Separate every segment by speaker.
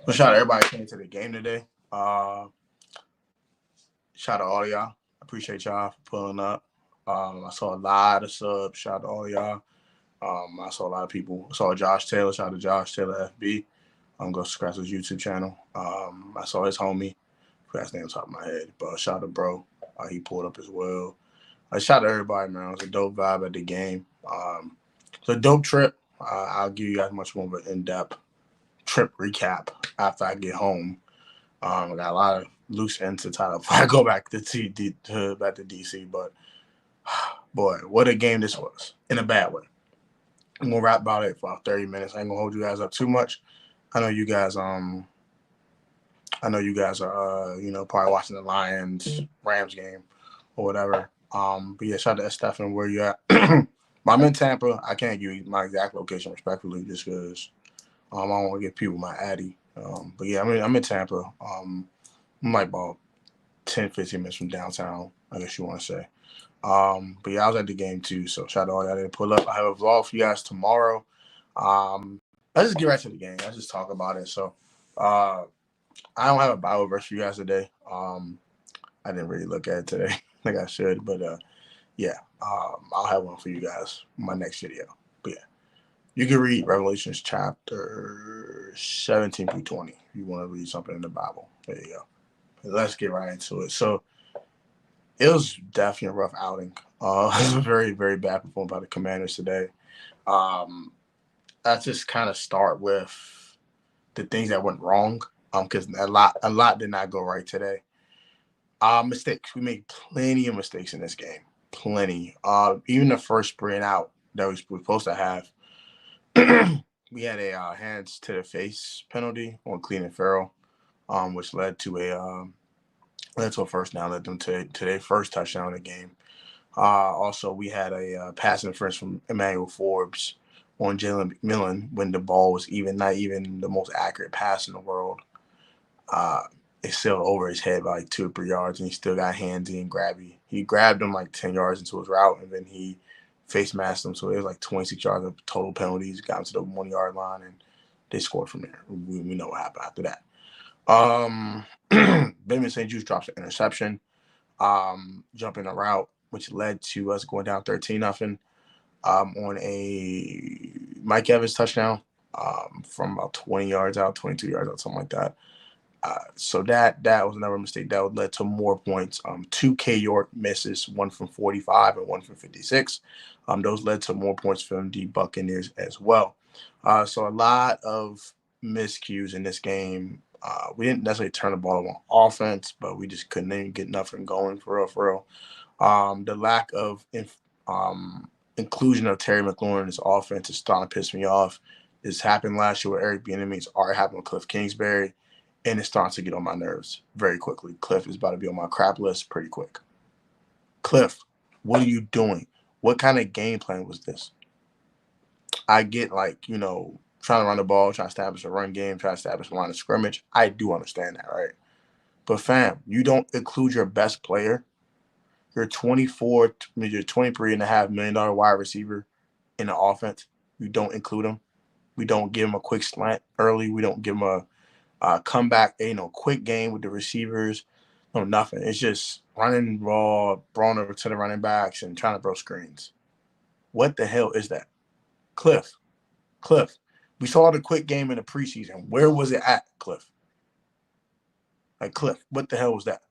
Speaker 1: Well, shout out to everybody came to the game today. Shout out to all y'all. Appreciate y'all for pulling up. I saw a lot of subs. Shout out to all y'all. I saw a lot of people. I saw Josh Taylor. Shout out to Josh Taylor FB. I'm going to subscribe to his YouTube channel. I saw his homie. Forgot his name on top of my head. But shout out to bro. He pulled up as well. Shout out to everybody, man. It was a dope vibe at the game. It's a dope trip. I'll give you guys much more of an in-depth trip recap after I get home. I got a lot of loose ends to tie up before I go back back to DC. But boy, what a game this was in a bad way. I'm gonna rap about it for about 30 minutes. I ain't gonna hold you guys up too much. I know you guys are probably watching the Lions Rams game or whatever. But yeah, shout out to Stephen, where you at? I'm in Tampa. I can't give you my exact location respectfully just because I don't want to give people my addy. But yeah, I'm in Tampa. I'm like about 10, 15 minutes from downtown, I guess you want to say. But yeah, I was at the game too, so shout out to all y'all that pull up. I have a vlog for you guys tomorrow. Let's just get right to the game. Let's just talk about it. So I don't have a Bible verse for you guys today. I didn't really look at it today like I should, but yeah, I'll have one for you guys in my next video. But yeah, you can read Revelations chapter 17 through 20 if you want to read something in the Bible. There you go. Let's get right into it. So it was definitely a rough outing. It was a very, very bad performance by the Commanders today. Let's just kind of start with the things that went wrong. Because a lot did not go right today. Mistakes. We made plenty of mistakes in this game. Plenty. Even the first sprint out that we were supposed to have, we had a hands to the face penalty on Cleveland Farrell, which led to a first down, led them to their first touchdown in the game. Also, we had a pass interference from Emmanuel Forbes on Jalen McMillan when the ball was not even the most accurate pass in the world. It sailed over his head by like 2 or 3 yards, and he still got handsy and grabby. He grabbed him like 10 yards into his route, and then he face masked him. So it was like 26 yards of total penalties, got him to the 1 yard line, and they scored from there. We know what happened after that. Benjamin St. Juice drops an interception, jumping a route, which led to us going down 13-0 on a Mike Evans touchdown from about 20 yards out, 22 yards out, something like that. So that was another mistake that led to more points. 2 K York misses, one from 45 and one from 56. Those led to more points from the Buccaneers as well. So a lot of miscues in this game. We didn't necessarily turn the ball on offense, but we just couldn't even get nothing going for real. The lack of inclusion of Terry McLaurin in his offense is starting to piss me off. This happened last year with Eric Bieniemy. It's already happened with Cliff Kingsbury. And it starts to get on my nerves very quickly. Cliff is about to be on my crap list pretty quick. Cliff, what are you doing? What kind of game plan was this? I get trying to run the ball, trying to establish a run game, trying to establish a line of scrimmage. I do understand that, right? But fam, you don't include your best player, your $23.5 million wide receiver in the offense. You don't include him. We don't give him a quick slant early. We don't give him a comeback, quick game with the receivers. No, nothing. It's just running raw, throwing over to the running backs and trying to throw screens. What the hell is that? Cliff. We saw the quick game in the preseason. Where was it at, Cliff? Like, Cliff, what the hell was that?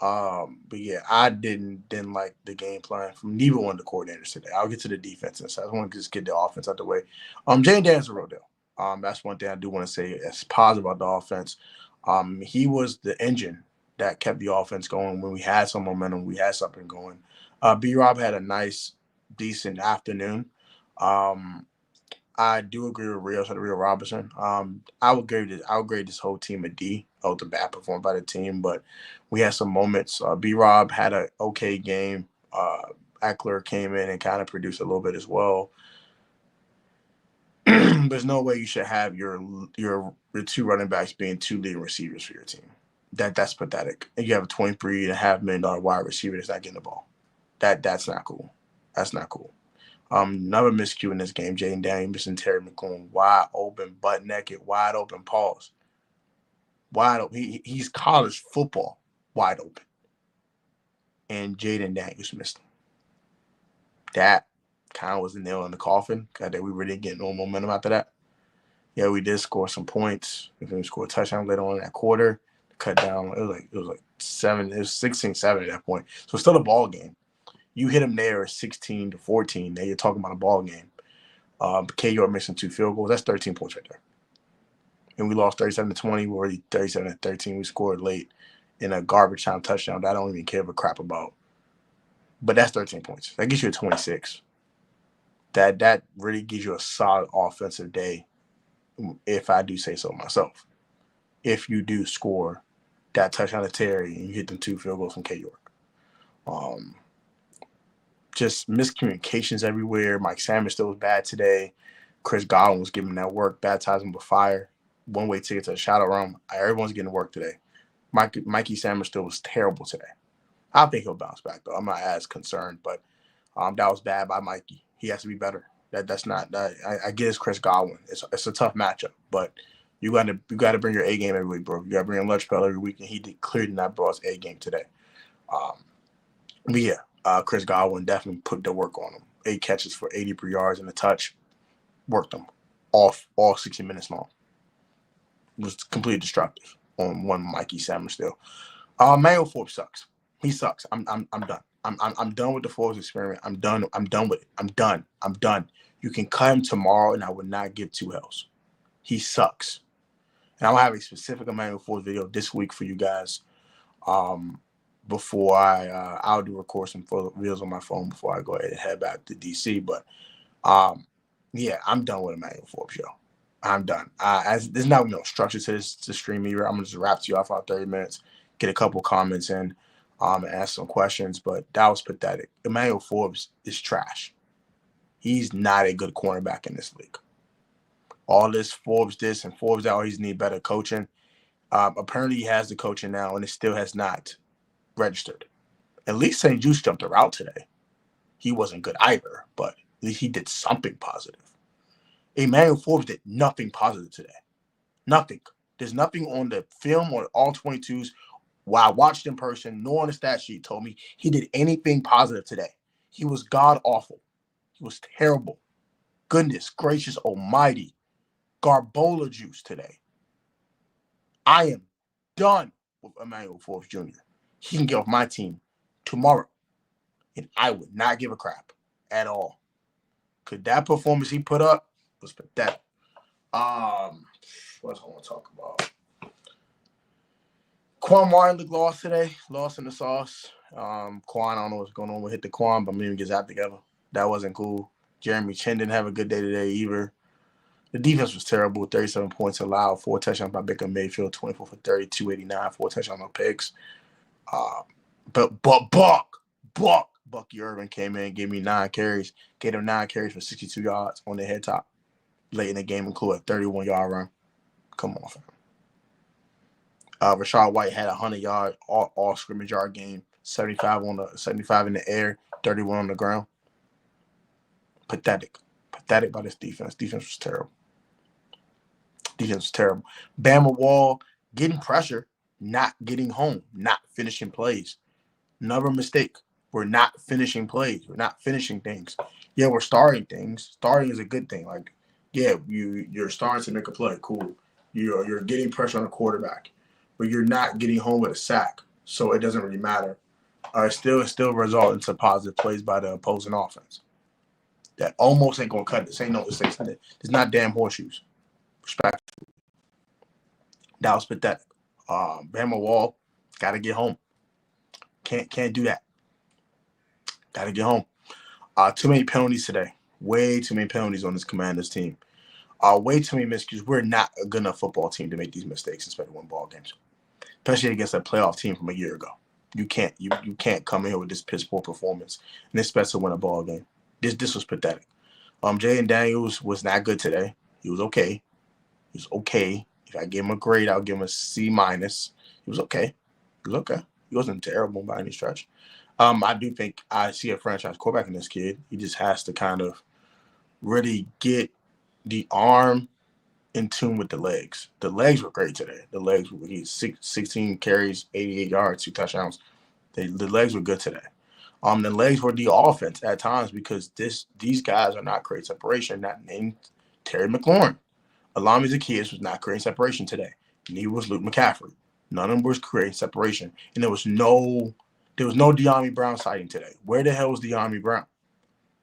Speaker 1: But yeah, I didn't like the game plan from neither one of the coordinators today. I'll get to the defense and stuff. I want to just get the offense out the way. Jayden Daniels a real deal. That's one thing I do want to say as positive about the offense. He was the engine that kept the offense going when we had some momentum, we had something going. B-Rob had a nice, decent afternoon. I do agree with Rio Robinson. I would grade this whole team a D. Oh, the bad performance by the team, but we had some moments. B-Rob had an okay game. Eckler came in and kind of produced a little bit as well. There's no way you should have your 2 running backs being 2 leading receivers for your team. That's pathetic. And you have a $23.5 million wide receiver that's not getting the ball. That's not cool. That's not cool. Another miscue in this game, Jayden Daniels missing Terry McLaurin wide open, butt naked, wide open, pause. wide open. He's college football wide open. And Jayden Daniels missed him. That kind of was the nail in the coffin. God, that we really didn't get no momentum after that. Yeah, we did score some points. We scored a touchdown later on in that quarter. Cut down. It was like 7. It was 16-7 at that point. So it's still a ball game. You hit them there 16-14. Now you're talking about a ball game. K York missing 2 field goals. That's 13 points right there. And we lost 37-20. We were already 37-13. We scored late in a garbage time touchdown that I don't even care a crap about. But that's 13 points. That gives you a 26. That really gives you a solid offensive day, if I do say so myself. If you do score that touchdown to Terry and you hit them 2 field goals from K York. Just miscommunications everywhere. Mike Sanders still was bad today. Chris Godwin was giving that work, baptizing with fire. One-way ticket to the shadow room. Everyone's getting work today. Mikey Sanders still was terrible today. I think he'll bounce back, though. I'm not as concerned, but that was bad by Mikey. He has to be better. That's not. I get it's Chris Godwin. It's a tough matchup, but you got to bring your A game every week, bro. You got to bring your lunch pail every week, and he clearly not brought his A game today. But yeah, Chris Godwin definitely put the work on him. 8 catches for 83 yards and a touch. Worked them all 60 minutes long. It was completely destructive on one Mikey Sanders still. Manuel Forbes sucks. He sucks. I'm done. I'm done with the Forbes experiment. I'm done with it. I'm done. You can cut him tomorrow, and I would not give 2 hells. He sucks. And I'll have a specific Emmanuel Forbes video this week for you guys. Before I'll record some photo videos on my phone before I go ahead and head back to DC. But yeah, I'm done with Emmanuel Forbes, yo. I'm done. There's not no structure to this stream either. I'm gonna just wrap to you off for 30 minutes, get a couple comments in, and ask some questions. But that was pathetic. Emmanuel Forbes is trash. He's not a good cornerback in this league. All this Forbes this and Forbes that always need better coaching. Apparently he has the coaching now, and it still has not registered. At least St. Juice jumped a route today. He wasn't good either, but at least he did something positive. Emmanuel Forbes did nothing positive today. Nothing. There's nothing on the film or all 22s while I watched in person, nor on the stat sheet told me he did anything positive today. He was god-awful. He was terrible. Goodness gracious almighty. Garbola juice today. I am done with Emmanuel Forbes Jr. He can get off my team tomorrow, and I would not give a crap at all. Could that performance he put up was pathetic. What else I want to talk about? Quan Martin looked lost today. Lost in the sauce. Quan, I don't know what's going on with hit the Quan, but maybe get that together. That wasn't cool. Jeremy Chin didn't have a good day today either. The defense was terrible. 37 points allowed. 4 touchdowns by Baker Mayfield. 24 for 30, 289. 4 touchdowns on picks. But Bucky Irvin came in, gave me 9 carries. Gave him 9 carries for 62 yards on the head top. Late in the game, included a 31-yard run. Come on, fam. Rashad White had a 100-yard all scrimmage yard game. 75 in the air, 31 on the ground. Pathetic by this defense. Defense was terrible. Bama Wall getting pressure, not getting home, not finishing plays. Another mistake. We're not finishing plays. We're not finishing things. Yeah, we're starting things. Starting is a good thing. Like, yeah, you're starting to make a play. Cool. You're getting pressure on the quarterback, but you're not getting home with a sack. So it doesn't really matter. It still result into positive plays by the opposing offense. That almost ain't gonna cut this. It's not damn horseshoes. Respectfully. That was pathetic. Bama Wall gotta get home. Can't do that. Gotta get home. Too many penalties today. Way too many penalties on this Commanders team. Way too many miscues. We're not a good enough football team to make these mistakes, especially win ball games. Especially against a playoff team from a year ago. You can't come in here with this piss poor performance and expect to win a ball game. This was pathetic. Jayden Daniels was not good today. He was okay. If I give him a grade, I'll give him a C-. He was okay. He wasn't terrible by any stretch. I do think I see a franchise quarterback in this kid. He just has to kind of really get the arm in tune with the legs. The legs were great today. The legs were 16 carries, 88 yards, 2 touchdowns. The legs were good today. The legs were the offense at times because these guys are not creating separation. Not named Terry McLaurin. Alami Zacchaeus was not creating separation today. Neither was Luke McCaffrey. None of them was creating separation. And there was no De'Ami Brown sighting today. Where the hell was De'Ami Brown?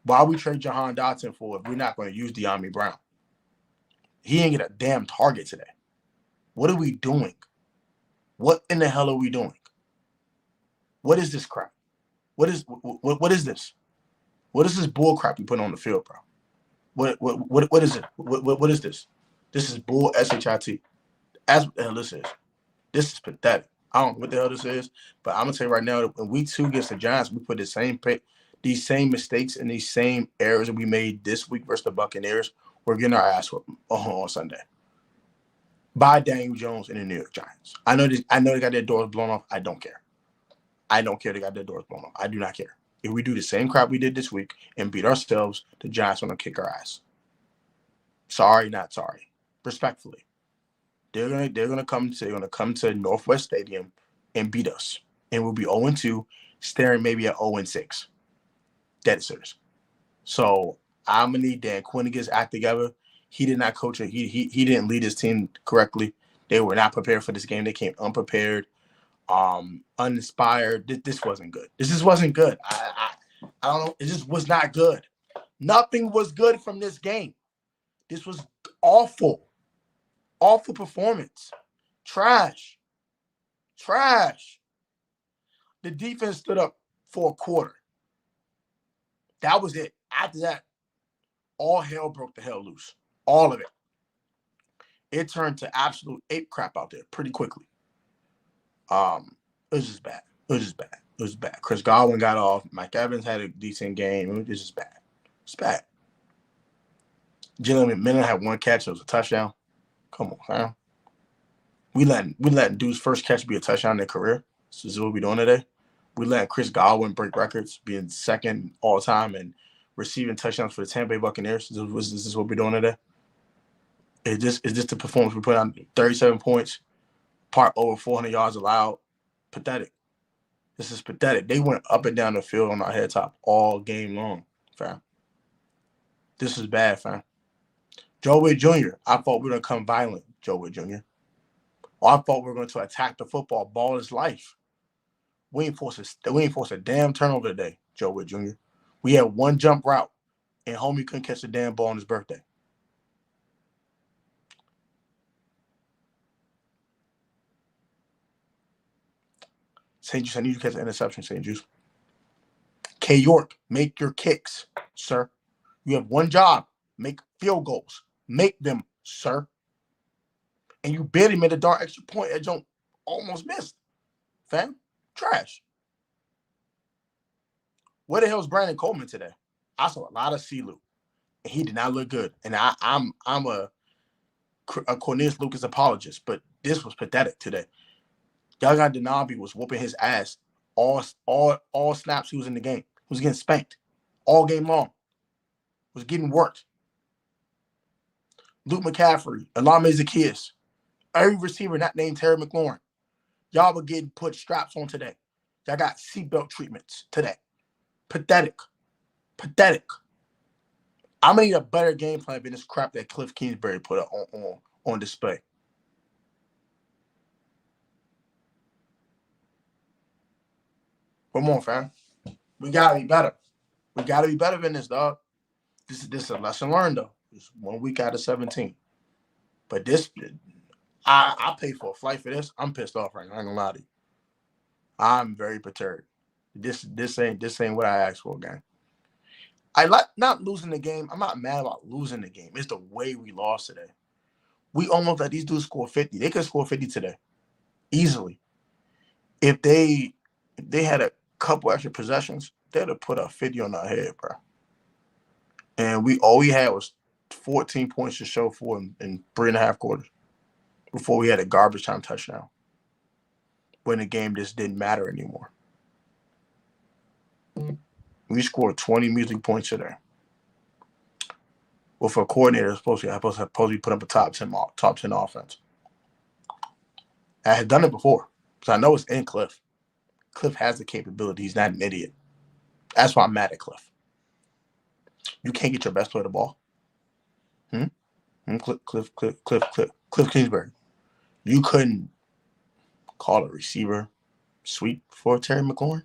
Speaker 1: Why we trade Jahan Dotson for if we're not going to use De'Ami Brown? He ain't get a damn target today. What are we doing? What in the hell are we doing? What is this crap? What is this? What is this bull crap you put on the field, bro? What is it? What is this? This is bull shit. As what the hell this is. This is pathetic. I don't know what the hell this is, but I'm gonna tell you right now that when week 2 against the Giants, we put these same mistakes and these same errors that we made this week versus the Buccaneers. We're getting our ass whooped on Sunday by Daniel Jones and the New York Giants. I know they got their doors blown off. I don't care. I don't care they got their doors blown off. I do not care. If we do the same crap we did this week and beat ourselves, the Giants are gonna kick our ass. Sorry, not sorry. Respectfully. They're gonna come to Northwest Stadium and beat us. And we'll be 0-2, staring maybe at 0-6. Dead serious. So I'm gonna need Dan Quinn to get his act together. He did not coach it. He didn't lead his team correctly. They were not prepared for this game. They came unprepared, uninspired. This wasn't good. This just wasn't good. I don't know. It just was not good. Nothing was good from this game. This was awful. Awful performance. Trash. The defense stood up for a quarter. That was it. After that, all hell broke the hell loose. All of it. It turned to absolute ape crap out there pretty quickly. It was just bad. Chris Godwin got off. Mike Evans had a decent game. It was just bad. It's bad. Jalen McMillan had one catch. It was a touchdown. Come on, fam. We letting dude's first catch be a touchdown in their career. This is what we're doing today. We letting Chris Godwin break records, being second all time and receiving touchdowns for the Tampa Bay Buccaneers. This is what we're doing today. Is this the performance we put on? 37 points, over 400 yards allowed. Pathetic. This is pathetic. They went up and down the field on our head top all game long, fam. This is bad, fam. Joe Witt Jr., I thought we were going to come violent, Joe Witt Jr. Or I thought we were going to attack the football, ball his life. We ain't forced a damn turnover today, Joe Witt Jr. We had one jump route, and homie couldn't catch the damn ball on his birthday. St. Juice, I need you to catch the interception, St. Juice. K. York, make your kicks, sir. You have one job. Make field goals. Make them, sir. And you barely made a dark extra point that Jones almost missed. Fam, trash. Where the hell is Brandon Coleman today? I saw a lot of C-Luke, and he did not look good. And I'm a Cornelius Lucas apologist, but this was pathetic today. Yaga Denabi was whooping his ass all snaps he was in the game. He was getting spanked all game long. Was getting worked. Luke McCaffrey, Alami Zacchaeus, every receiver not named Terry McLaurin. Y'all were getting put straps on today. Y'all got seatbelt treatments today. Pathetic. I'm going to need a better game plan than this crap that Cliff Kingsbury put on display. Come on, fam. We got to be better. We got to be better than this, dog. This is a lesson learned, though. It's 1 week out of 17. But this, I pay for a flight for this. I'm pissed off right now. I ain't gonna lie to you. I'm very perturbed. This ain't what I asked for, gang. I like not losing the game. I'm not mad about losing the game. It's the way we lost today. We almost let these dudes score 50. They could score 50 today, easily. If they had a couple extra possessions, they'd have put a 50 on our head, bro. And all we had was 14 points to show for in 3.5 quarters before we had a garbage time touchdown. When the game just didn't matter anymore. We scored 20 music points today. Well, for a coordinator, it's supposed to be put up a top 10 offense. I had done it before, so I know it's in Cliff. Cliff has the capability. He's not an idiot. That's why I'm mad at Cliff. You can't get your best player the ball. Cliff Kingsbury. You couldn't call a receiver sweep for Terry McLaurin.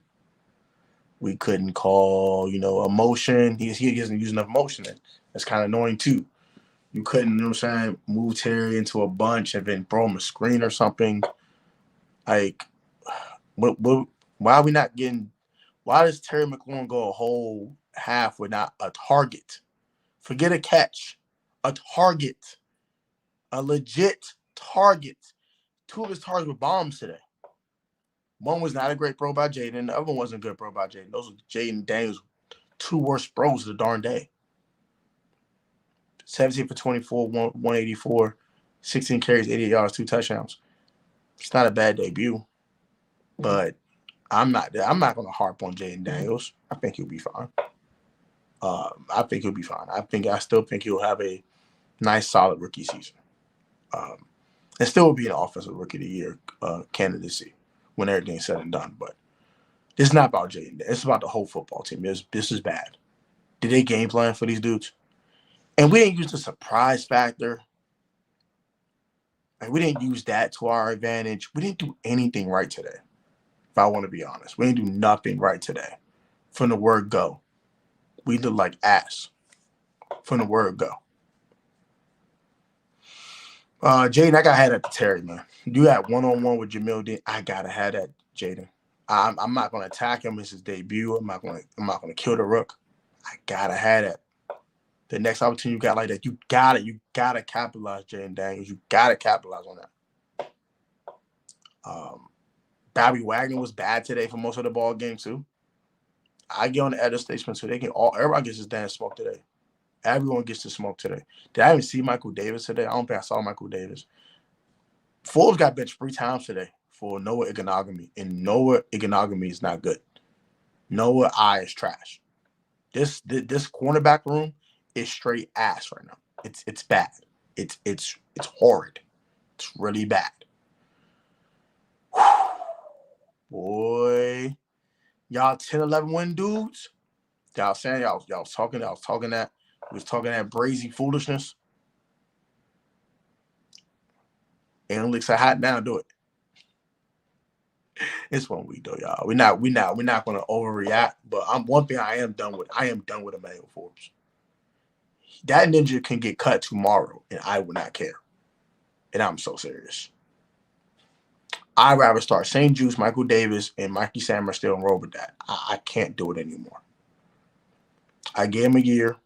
Speaker 1: We couldn't call, a motion. He doesn't use enough motion. That's kind of annoying too. You couldn't, you know what I'm saying, move Terry into a bunch and then throw him a screen or something. Like, why are we not getting? Why does Terry McLaurin go a whole half with not a target? Forget a catch, a target, a legit target. 2 of his targets were bombs today. One was not a great throw by Jayden. The other one wasn't a good throw by Jayden. Those were Jayden Daniels' 2 worst throws of the darn day. 17 for 24, 184, 16 carries, 88 yards, 2 touchdowns. It's not a bad debut, but I'm not going to harp on Jayden Daniels. I think he'll be fine. I still think he'll have a nice, solid rookie season. And still will be an offensive rookie of the year candidacy when everything's said and done. But it's not about Jayden. It's about the whole football team. This is bad. Did they game plan for these dudes? And we didn't use the surprise factor. Like, we didn't use that to our advantage. We didn't do anything right today, if I want to be honest. We didn't do nothing right today. From the word go, we look like ass. From the word go. Jayden, I got to have that to Terry, man. You had one-on-one with Jamil Dean. I got to have that, Jayden. I'm not going to attack him. It's his debut. I'm not going to kill the rook. I got to have that. The next opportunity you got like that, you gotta capitalize, Jayden Daniels. You gotta capitalize on that. Bobby Wagner was bad today for most of the ball game too. I get on the other statesman so everybody gets his damn smoke today. Everyone gets the smoke today. Did I even see Michael Davis today? I don't think I saw Michael Davis. Forbes got benched 3 times today for Noah Iganagami, and Noah Iganagami is not good. Noah I is trash. This cornerback room is straight ass right now. It's bad. It's horrid. It's really bad. Boy, y'all 10-11 win dudes. Y'all saying y'all was talking that brazy foolishness. Analytics are hot now. Do it. It's 1 week though, y'all. We're not gonna overreact. But one thing I am done with Emmanuel Forbes. That ninja can get cut tomorrow, and I would not care. And I'm so serious. I'd rather start St. Juice, Michael Davis, and Mikey Sammer still enrolled with that. I can't do it anymore. I gave him a year.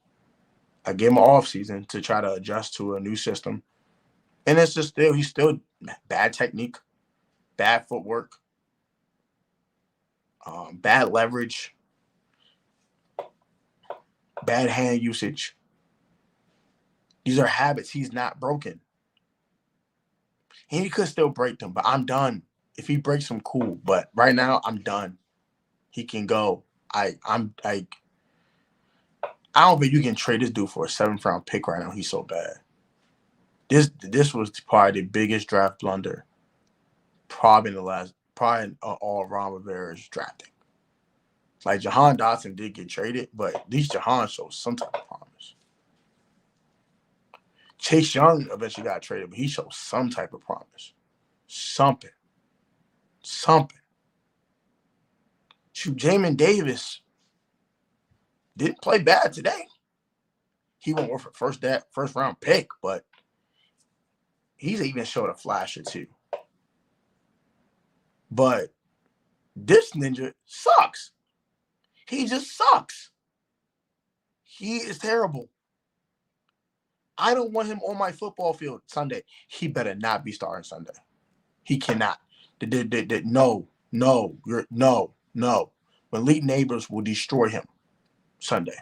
Speaker 1: I gave him an offseason to try to adjust to a new system. And it's just he's still bad technique, bad footwork, bad leverage, bad hand usage. These are habits he's not broken. And he could still break them, but I'm done. If he breaks them, cool. But right now, I'm done. He can go. I'm like, I don't think you can trade this dude for a 7th round pick right now. He's so bad. This was probably the biggest draft blunder, probably in all Ron Rivera's drafting. Like, Jahan Dotson did get traded, but at least Jahan shows some type of promise. Chase Young eventually got traded, but he showed some type of promise. Something. Shoot, Jamin Davis didn't play bad today. He went worth a first round pick, but he's even showed a flash or two. But this ninja sucks. He just sucks. He is terrible. I don't want him on my football field Sunday. He better not be starting Sunday. He cannot. No. Malik Neighbors will destroy him Sunday.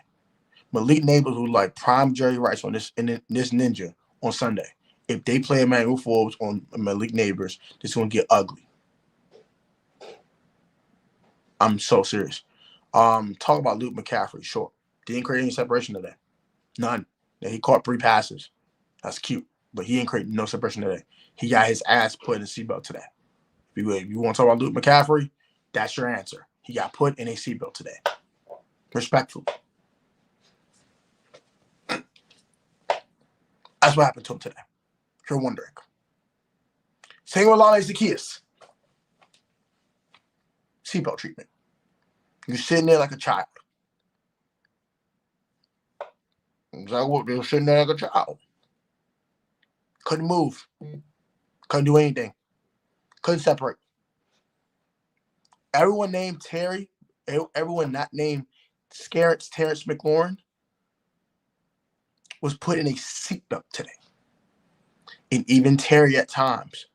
Speaker 1: Malik Neighbors will like prime Jerry Rice on this ninja on Sunday. If they play Emmanuel Forbes on Malik Neighbors, this is going to get ugly. I'm so serious. Talk about Luke McCaffrey. Sure. Didn't create any separation today. None. Yeah, he caught 3 passes. That's cute. But he ain't creating no separation today. He got his ass put in a seatbelt today. If you want to talk about Luke McCaffrey, that's your answer. He got put in a seatbelt today. Respectfully. That's what happened to him today. If you're wondering. Same with Lale Zacchaeus. Seatbelt treatment. You're sitting there like a child. You're sitting there like a child. Couldn't move. Couldn't do anything. Couldn't separate. Everyone named Terry, everyone not named Terrence McLaurin was put in a seatbelt today. And even Terry at times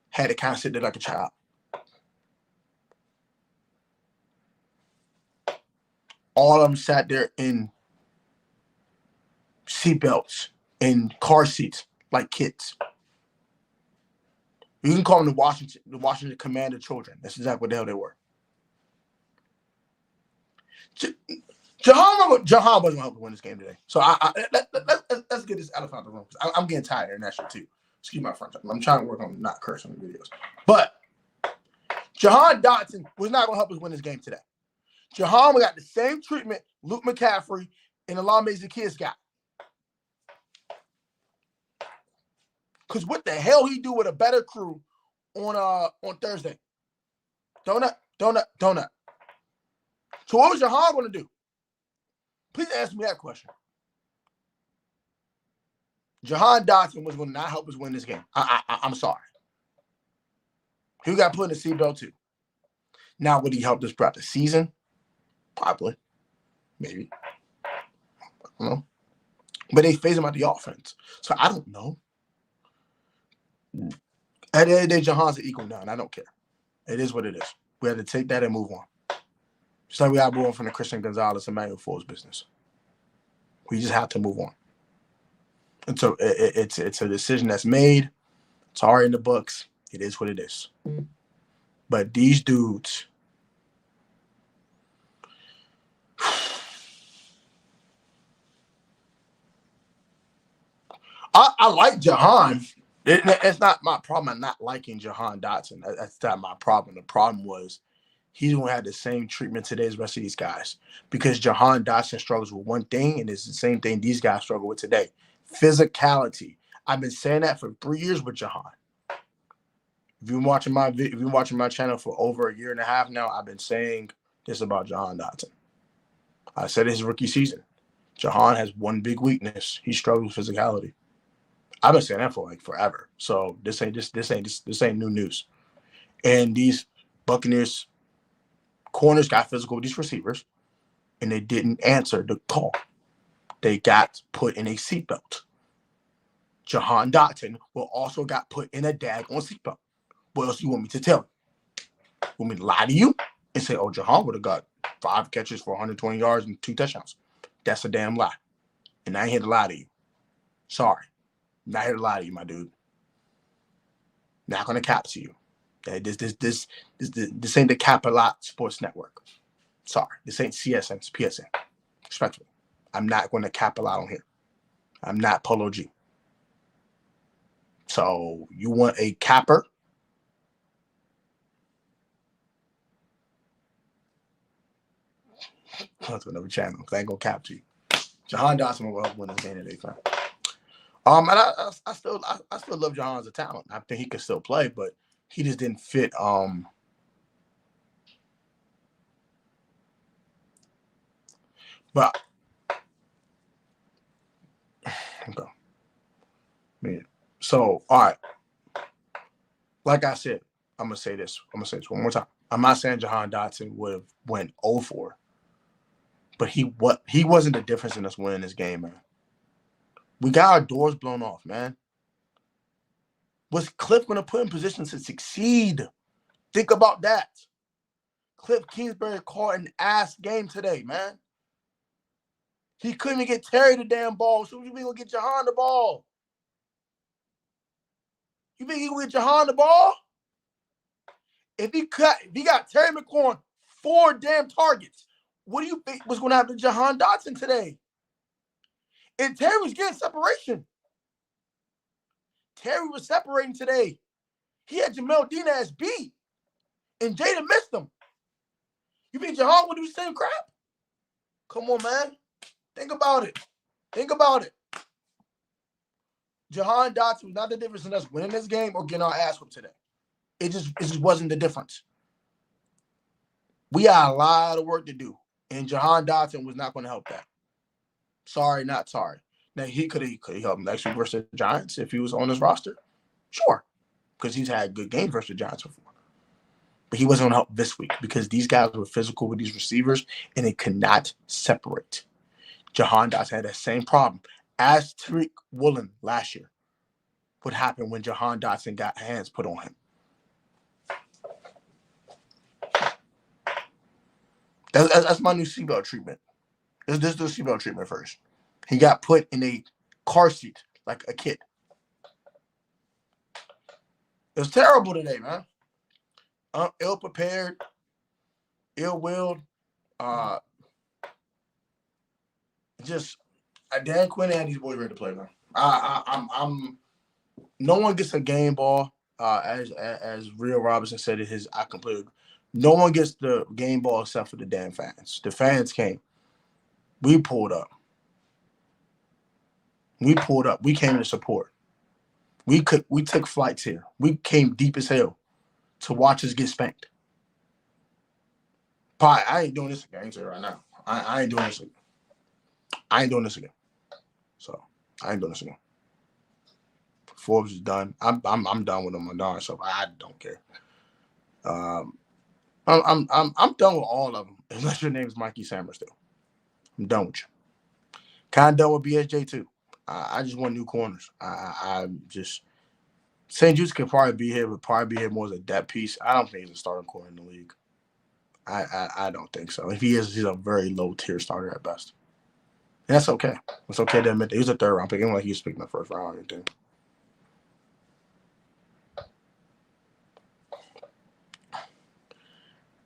Speaker 1: had to kind of sit there like a child. All of them sat there in seatbelts, in car seats, like kids. You can call them the Washington Commander children. That's exactly what the hell they were. Jahan wasn't going to help win this game today. So let's get this elephant out of the room. I'm getting tired of that shit too. Excuse my French. I'm trying to work on not cursing in the videos. But Jahan Dotson was not going to help us win this game today. Jahan got the same treatment Luke McCaffrey and Lale Zacchaeus got. Because what the hell he do with a better crew on Thursday? Donut. So what was Jahan going to do? Please answer me that question. Jahan Dotson was going to not help us win this game. I'm sorry. He got put in the seatbelt too. Now, would he help us throughout the season? Probably. Maybe. I don't know. But they phase him out the offense. So I don't know. At the end of the day, Jahan's an equal now, and I don't care. It is what it is. We have to take that and move on. Just like we got to move on from the Christian Gonzalez and Manuel Foles business. We just have to move on. And so it's a decision that's made. It's already in the books. It is what it is. But these dudes, I like Jahan. It's not my problem. I'm not liking Jahan Dotson. That's not my problem. The problem was he's going to have the same treatment today as the rest of these guys because Jahan Dotson struggles with one thing, and it's the same thing these guys struggle with today. Physicality. I've been saying that for 3 years with Jahan. If you've been watching my channel for over a year and a half now, I've been saying this about Jahan Dotson. I said his rookie season. Jahan has one big weakness. He struggles with physicality. I've been saying that for like forever. So this ain't new news. And these Buccaneers corners got physical with these receivers, and they didn't answer the call. They got put in a seatbelt. Jahan Dotson will also got put in a daggone seatbelt. What else do you want me to tell you? Want me to lie to you and say, oh, Jahan would have got 5 catches for 120 yards and 2 touchdowns? That's a damn lie. And I ain't here to lie to you. Sorry. Not here to lie to you, my dude. Not gonna cap to you. This ain't the Cap a Lot Sports Network. Sorry, this ain't CSN, it's PSN. Respectfully, I'm not going to cap a lot on here. I'm not Polo G. So you want a capper? Go to another channel because I ain't gonna cap to you. Jahan Dotson will help win this game today, fam. And I still love Jahan as a talent. I think he could still play, but he just didn't fit. But okay. Man. So all right. Like I said, I'm gonna say this one more time. I'm not saying Jahan Dotson would have went 0-4, but he wasn't the difference in us winning this game, man. We got our doors blown off, man. Was Cliff going to put in position to succeed? Think about that. Cliff Kingsbury caught an ass game today, man. He couldn't even get Terry the damn ball, so you think he'll get Jahan the ball? You think he'll get Jahan the ball? If he got Terry McLaurin 4 damn targets, what do you think was going to happen to Jahan Dotson today? And Terry was getting separation. Terry was separating today. He had Jamel Diaz beat, and Jayden missed him. You think Jahan would do the same crap? Come on, man. Think about it. Think about it. Jahan Dotson was not the difference in us winning this game or getting our ass whooped today. It just wasn't the difference. We got a lot of work to do, and Jahan Dotson was not going to help that. Sorry, not sorry. Now he could have helped next week versus the Giants if he was on his roster. Sure, because he's had good games versus the Giants before. But he wasn't going to help this week because these guys were physical with these receivers, and they could not separate. Jahan Dotson had that same problem as Tariq Woolen last year. What happened when Jahan Dotson got hands put on him? That's my new seatbelt treatment. This is the seatbelt treatment first. He got put in a car seat like a kid. It was terrible today, man. Ill-prepared, ill-willed. Just Dan Quinn had these boys ready to play, man. I'm. No one gets a game ball. As Real Robinson said in his, I completely agree. No one gets the game ball except for the damn fans. The fans came. We pulled up. We came to support. We took flights here. We came deep as hell to watch us get spanked. I ain't doing this again. I ain't saying right now. I ain't doing this again. I ain't doing this again. So I ain't doing this again. Forbes is done. I'm done with him. I'm done. So I don't care. I'm done with all of them. Unless your name's Mikey Sammers, still. I'm done with you. Kind of done with BSJ too. I just want new corners. I just St. Juice could probably be here, but probably be here more as a depth piece. I don't think he's a starting corner in the league. I don't think so. If he is, he's a very low tier starter at best. And that's okay. It's okay to admit that he's a third round pick. It ain't like he's picking the first round or anything.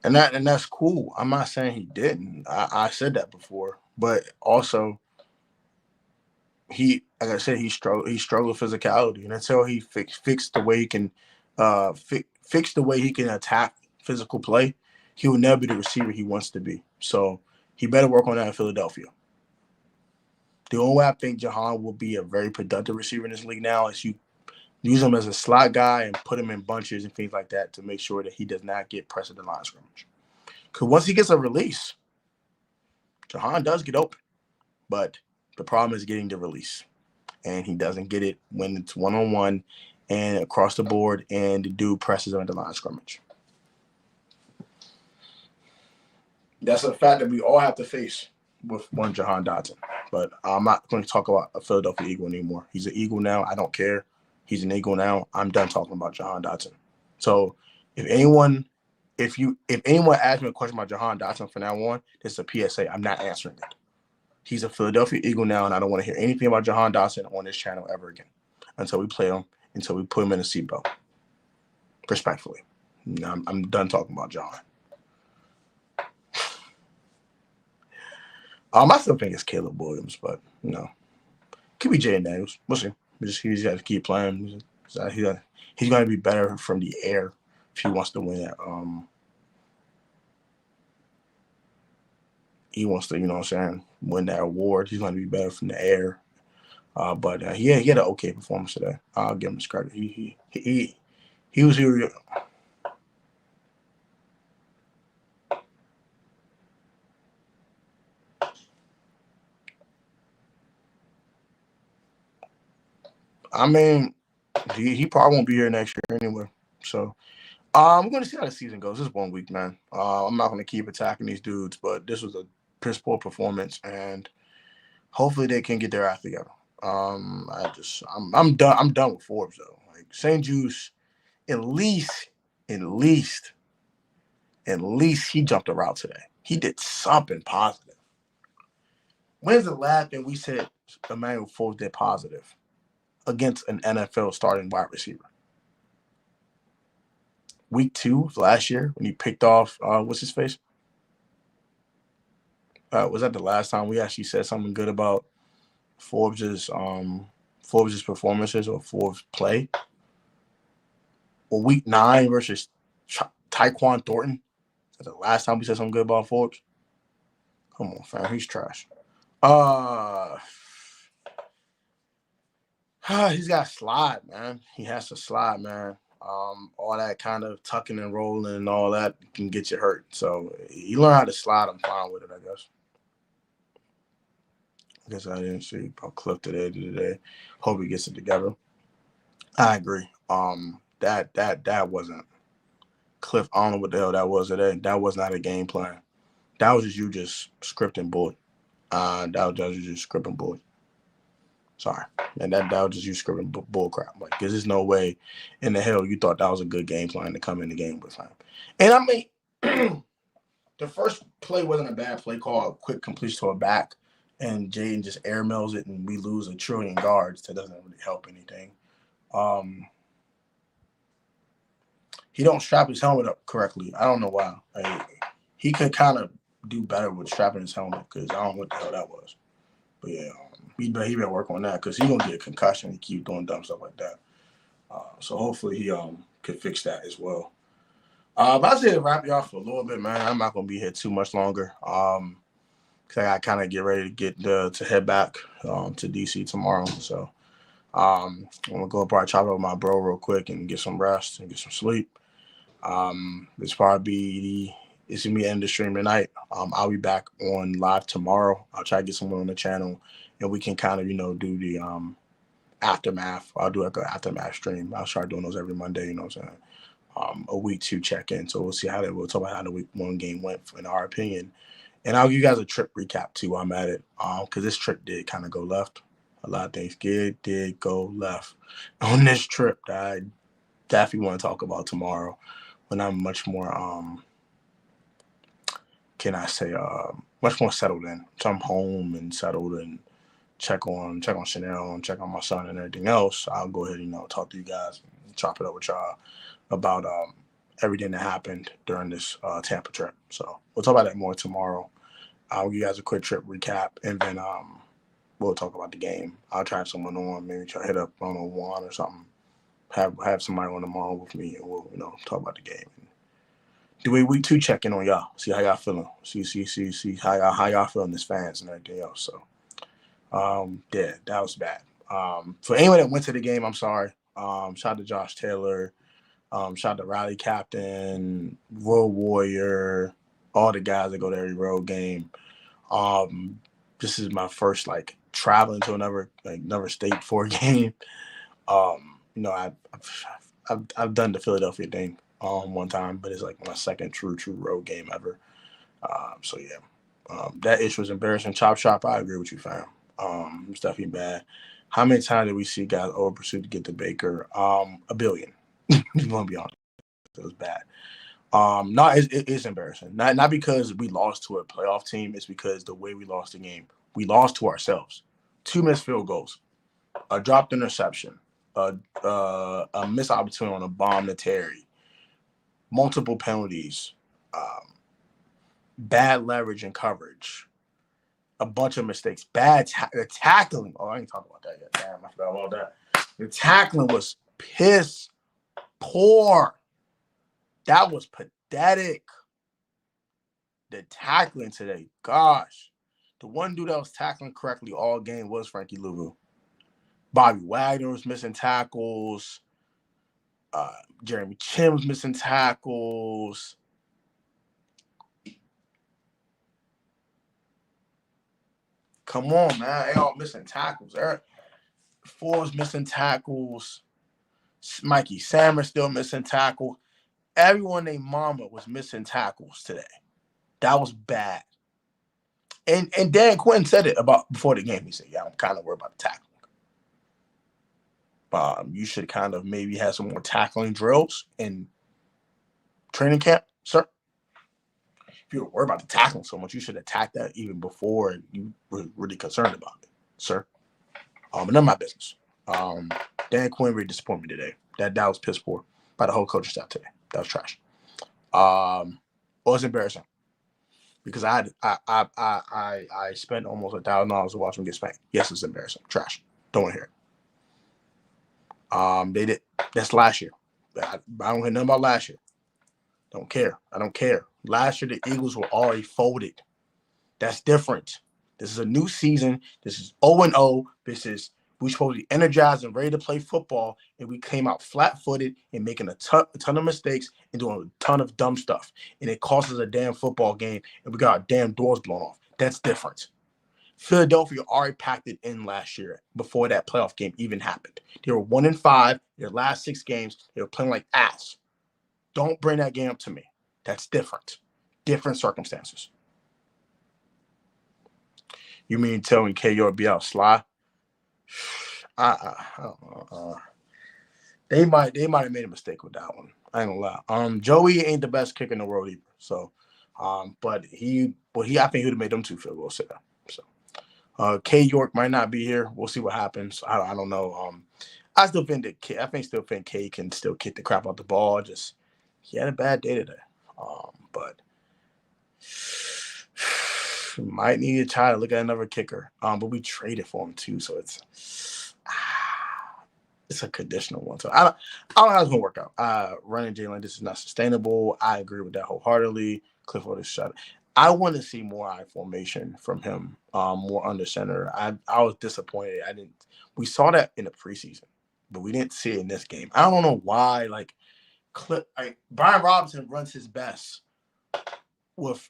Speaker 1: And that's cool. I'm not saying he didn't. I said that before, but also like I said, he struggled with physicality, and until he fixed the way he can fix the way he can attack physical play, he will never be the receiver he wants to be. So he better work on that in Philadelphia. The only way I think Jahan will be a very productive receiver in this league now is you use him as a slot guy and put him in bunches and things like that to make sure that he does not get pressed at the line of scrimmage. Because once he gets a release, Jahan does get open. But the problem is getting the release. And he doesn't get it when it's one-on-one and across the board and the dude presses him at the line of scrimmage. That's a fact that we all have to face with one Jahan Dotson. But I'm not going to talk about a Philadelphia Eagle anymore. He's an Eagle now. I don't care. He's an Eagle now. I'm done talking about Jahan Dotson. So if anyone asks me a question about Jahan Dotson from now on, this is a PSA. I'm not answering it. He's a Philadelphia Eagle now, and I don't want to hear anything about Jahan Dotson on this channel ever again until we play him, until we put him in a seatbelt. Respectfully. I'm done talking about Jahan. I still think it's Caleb Williams, but, could be Jayden Daniels. We'll see. He's got to keep playing. He's going to be better from the air if he wants to win that. He wants to, win that award. He's going to be better from the air. But he had an okay performance today. I'll give him his credit. He was here. I mean, he probably won't be here next year anyway. So we're going to see how the season goes. This is 1 week, man. I'm not going to keep attacking these dudes, but this was a piss poor performance, and hopefully they can get their act together. I'm done. I'm done with Forbes though. Like St. Juice, at least he jumped a route today. He did something positive. When's the last thing we said Emmanuel Forbes did positive against an NFL starting wide receiver? Week 2 last year when he picked off what's his face? Was that the last time we actually said something good about Forbes' performances or Forbes' play. Well, week 9 versus Tyquan Thornton. That's the last time we said something good about Forbes. Come on, fam. He's trash. He's got to slide, man. He has to slide, man. All that kind of tucking and rolling and all that can get you hurt. So he learned how to slide. I'm fine with it, I guess. I guess I didn't see about Cliff today. Hope he gets it together. I agree. That wasn't Cliff. I don't know what the hell that was today. That was not a game plan. That was just you just scripting bullet. That was just scripting bullet. Sorry. And that was just you scripting bull crap. Like, there's just no way in the hell you thought that was a good game plan to come in the game with him. And I mean, the first play wasn't a bad play call, a quick completion to a back, and Jayden just airmails it, and we lose 1 trillion yards. That doesn't really help anything. He don't strap his helmet up correctly. I don't know why. Like, he could kind of do better with strapping his helmet because I don't know what the hell that was. But yeah, he better work on that because he's gonna get a concussion. He keep doing dumb stuff like that. So hopefully he could fix that as well. But I say to wrap you off for a little bit, man. I'm not gonna be here too much longer. Cause I got kind of get ready to head back to DC tomorrow. So I'm gonna go probably chop up with my bro real quick and get some rest and get some sleep. It's probably it's gonna be the end of the stream tonight. I'll be back on live tomorrow. I'll try to get someone on the channel and we can kind of do the aftermath. I'll do like an aftermath stream. I'll start doing those every Monday. You know what I'm saying? A week 2 check-in. So we'll see we'll talk about how the week 1 game went in our opinion. And I'll give you guys a trip recap too while I'm at it. Because this trip did kind of go left. A lot of things did go left on this trip that I definitely want to talk about tomorrow when I'm much more much more settled in. So I'm home and settled and check on Chanel and check on my son and everything else. I'll go ahead and talk to you guys and chop it up with y'all about everything that happened during this Tampa trip. So we'll talk about that more tomorrow. I'll give you guys a quick trip recap and then we'll talk about the game. I'll try someone on, maybe try to hit up on Juan or something. Have somebody on tomorrow with me and we'll talk about the game. Do a week 2 check-in on y'all. See how y'all feeling. See how y'all feeling as fans and everything else. So yeah, that was bad. For anyone that went to the game, I'm sorry. Shout out to Josh Taylor. Shout out to Riley Captain, Road Warrior, all the guys that go to every road game. This is my first traveling to another state for a game. I've done the Philadelphia thing one time, but it's my second true road game ever. So yeah, that issue was embarrassing. Chop Shop, I agree with you, fam. It's definitely bad. How many times did we see guys over pursuit to get to Baker? 1 billion. I'm gonna be honest, it was bad. No, it's embarrassing. Not because we lost to a playoff team. It's because the way we lost the game. We lost to ourselves. 2 missed field goals, a dropped interception, a missed opportunity on a bomb to Terry, multiple penalties, bad leverage and coverage, a bunch of mistakes, bad tackling. Oh, I ain't talking about that yet. Damn, I forgot about that. The tackling was piss poor. That was pathetic. The tackling today, gosh. The one dude that was tackling correctly all game was Frankie Louvu. Bobby Wagner was missing tackles. Jeremy Chin was missing tackles. Come on, man. They all missing tackles. Eric Ford's missing tackles. Mikey Sammer still missing tackles. Everyone named Mama was missing tackles today. That was bad. And Dan Quinn said it before the game. He said, yeah, I'm kind of worried about the tackling. You should kind of maybe have some more tackling drills in training camp, sir. If you're worried about the tackling so much, you should attack that even before you were really concerned about it, sir. But none of my business. Dan Quinn really disappointed me today. That was piss poor by the whole coaching staff today. That was trash. It was embarrassing. because I spent almost $1,000 to watch him get spanked. Yes, it's embarrassing. Trash. Don't want to hear it. They did. That's last year. I don't hear nothing about last year. Don't care. I don't care. Last year the Eagles were already folded. That's different. This is a new season. This is 0-0. We're supposed to be energized and ready to play football, and we came out flat-footed and making a ton of mistakes and doing a ton of dumb stuff. And it cost us a damn football game, and we got our damn doors blown off. That's different. Philadelphia already packed it in last year before that playoff game even happened. They were 1-5. Their last 6 games, they were playing like ass. Don't bring that game up to me. That's different. Different circumstances. You mean tell me KO would be out sly? I don't know. They might have made a mistake with that one. I ain't gonna lie. Joey ain't the best kicker in the world either. So, but I think he would have made them 2 field goals today. So, K York might not be here. We'll see what happens. I don't know. I still think K can still kick the crap out the ball. Just he had a bad day today. But might need to try to look at another kicker. But we traded for him too, so it's a conditional one. So I don't know how it's gonna work out. Running Jayden, this is not sustainable. I agree with that wholeheartedly. Clifford is shut. I want to see more I formation from him, more under center. I was disappointed. We saw that in the preseason, but we didn't see it in this game. I don't know why. Brian Robinson runs his best with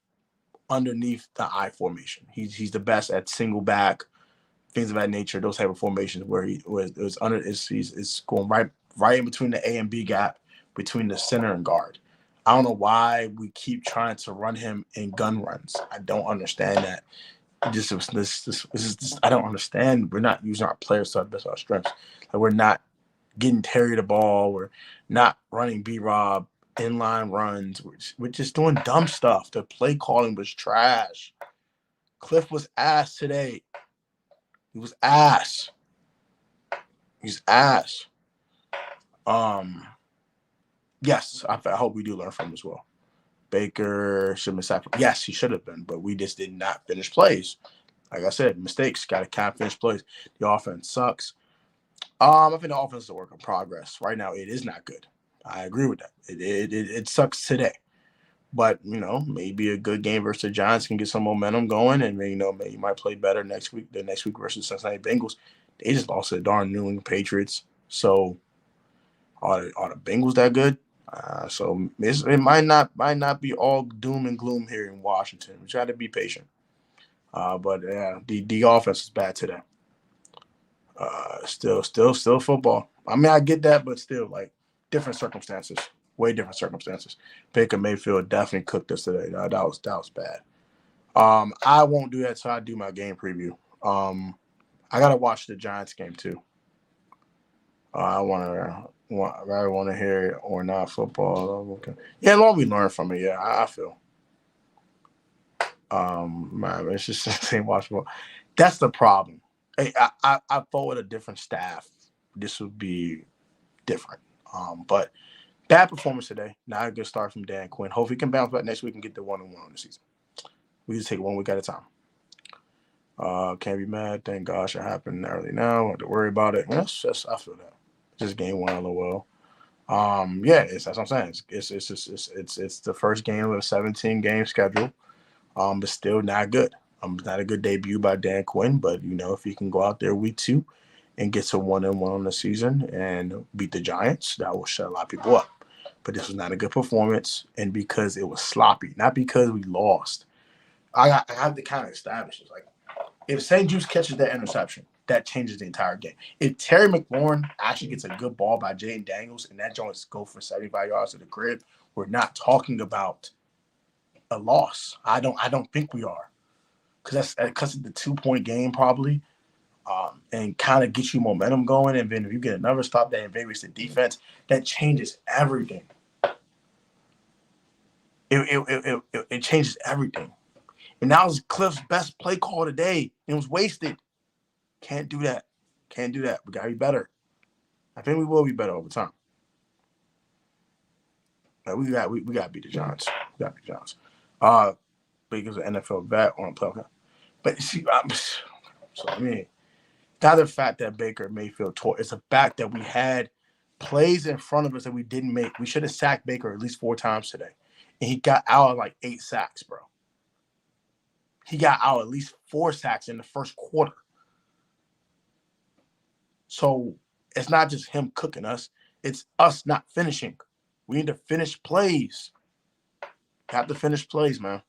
Speaker 1: underneath the I formation. He's the best at single back, things of that nature. Those type of formations where he's going right in between the A and B gap between the center and guard. I don't know why we keep trying to run him in gun runs. I don't understand that. I don't understand. We're not using our players to our best of our strengths. We're not getting Terry the ball. We're not running B-Rob inline runs. We're just doing dumb stuff. The play calling was trash. Cliff was ass today. He was ass. He's ass. Yes, I hope we do learn from him as well. Baker should have been sacked. Yes, he should have been, but we just did not finish plays. Like I said, mistakes. Got to kind of finish plays. The offense sucks. I think the offense is a work in progress. Right now, it is not good. I agree with that. It sucks today. But, maybe a good game versus the Giants can get some momentum going, and, maybe you might play better next week. The next week versus Cincinnati Bengals. They just lost to the darn New England Patriots. So, are the Bengals that good? So it might not be all doom and gloom here in Washington. We try to be patient. But the offense is bad today. Still football. I mean, I get that, but still, different circumstances, way different circumstances. Baker Mayfield definitely cooked us today. That was bad. I won't do that till I do my game preview. I gotta watch the Giants game too. I rather want to hear it or not football. Okay. Yeah, long we learn from it. Yeah, I feel. Man, it's just the same watchable. That's the problem. Hey, I thought with a different staff, this would be different. But bad performance today. Not a good start from Dan Quinn. Hopefully, he can bounce back next week and get the 1-1 on the season. We just take 1 week at a time. Can't be mad. Thank gosh it happened early now. Don't have to worry about it. I feel that. Just game 1 LOL. That's what I'm saying. It's the first game of a 17 game schedule. But still not good. Not a good debut by Dan Quinn, but if he can go out there week 2 and get to 1-1 on the season and beat the Giants, that will shut a lot of people up. But this was not a good performance, and because it was sloppy, not because we lost. I have to kind of establish this. If St. Juice catches that interception, that changes the entire game. If Terry McLaurin actually gets a good ball by Jayden Daniels and that joint go for 75 yards to the crib, we're not talking about a loss. I don't think we are, because it's the 2-point game probably, and kind of gets you momentum going. And then if you get another stop that invades the defense, that changes everything. It changes everything. And that was Cliff's best play call today. It was wasted. Can't do that. We gotta be better. I think we will be better over time. We got to beat the Giants. Baker's an NFL vet on a playoff. But see, not the fact that Baker Mayfield tore. It's a fact that we had plays in front of us that we didn't make. We should have sacked Baker at least 4 times today. And he got out of like 8 sacks, bro. He got out at least 4 sacks in the first quarter. So it's not just him cooking us. It's us not finishing. We need to finish plays. Have to finish plays, man.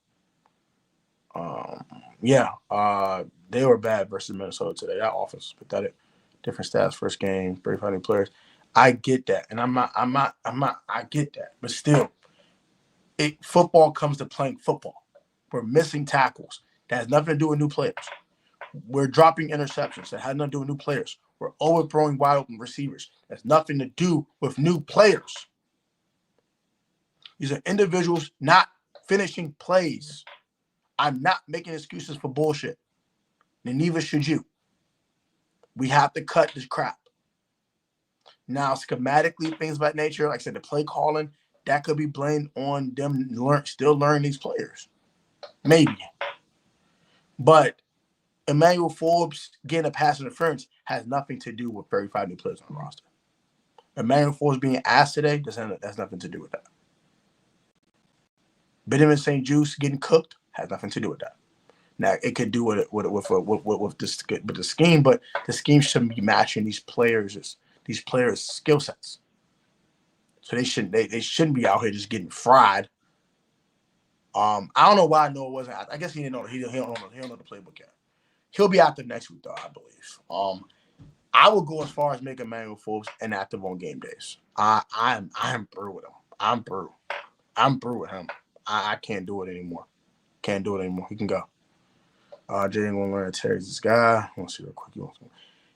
Speaker 1: They were bad versus Minnesota today. That offense was pathetic. Different stats, first game, 35 new players. I get that, and I get that, but still, football comes to playing football. We're missing tackles. That has nothing to do with new players. We're dropping interceptions. That has nothing to do with new players. We're overthrowing wide open receivers. That's nothing to do with new players. These are individuals not finishing plays. I'm not making excuses for bullshit. And neither should you. We have to cut this crap. Now, schematically, things of that nature, like I said, the play calling, that could be blamed on them still learning these players. Maybe. But Emmanuel Forbes getting a pass interference has nothing to do with 35 new players on the roster. Emmanuel Forbes being asked today, that's nothing to do with that. Benjamin St. Juice getting cooked has nothing to do with that. Now, it could do with the scheme, but the scheme shouldn't be matching these players' skill sets. So they shouldn't be out here just getting fried. I don't know why Noah wasn't. I guess he didn't know. He don't know the playbook yet. He'll be out there next week, though, I believe. I would go as far as making Emmanuel Forbes inactive on game days. I'm through with him. I'm through with him. I can't do it anymore. Can't do it anymore. He can go. Jayden gonna learn Terry's this guy. I want to see real quick.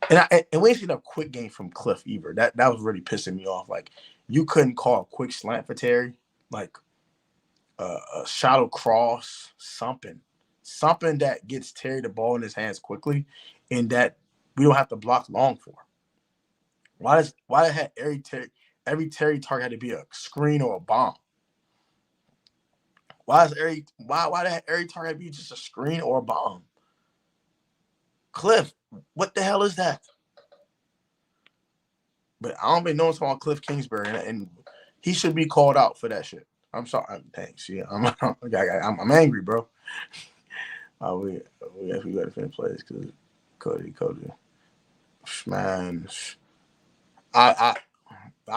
Speaker 1: And we ain't seen a quick game from Cliff either. That was really pissing me off. Like, you couldn't call a quick slant for Terry, like a shallow cross, something that gets Terry the ball in his hands quickly, and that we don't have to block long for. Why had every Terry target had to be a screen or a bomb? Why did every target be just a screen or a bomb? Cliff, what the hell is that? But I don't been knowing about Cliff Kingsbury, and he should be called out for that shit. I'm sorry. Thanks. Yeah, I'm angry, bro. We got to finish plays because Cody. Man, I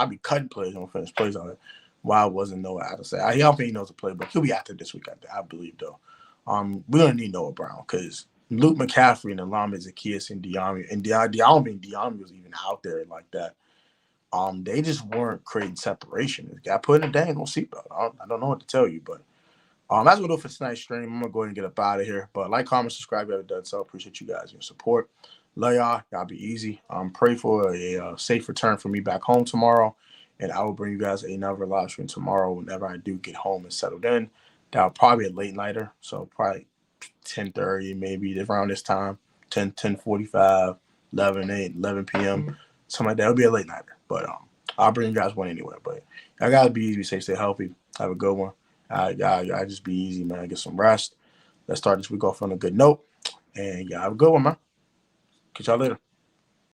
Speaker 1: be cutting plays on finish plays on it. Why wasn't Noah out to say? I don't think he knows the playbook. He'll be active this week, I believe, though. We're gonna need Noah Brown because Luke McCaffrey and Alama Zacchaeus and Diami, and I don't think Diami was even out there like that. They just weren't creating separation. They got put in a dang on seatbelt. I don't know what to tell you, but that's what we'll do for tonight's stream. I'm gonna go ahead and get up out of here. But like, comment, subscribe if you haven't done so. Appreciate you guys and your support. Love y'all. Y'all be easy. Pray for a safe return for me back home tomorrow. And I will bring you guys another live stream tomorrow whenever I do get home and settled in. That'll probably be a late nighter, so probably 10:30, maybe around this time, 10:45, 11 p.m., something like that. It'll be a late nighter, but I'll bring you guys one anyway. But I gotta be easy, safe, stay healthy, have a good one. I just be easy, man. Get some rest. Let's start this week off on a good note, and have a good one, man. Catch y'all later.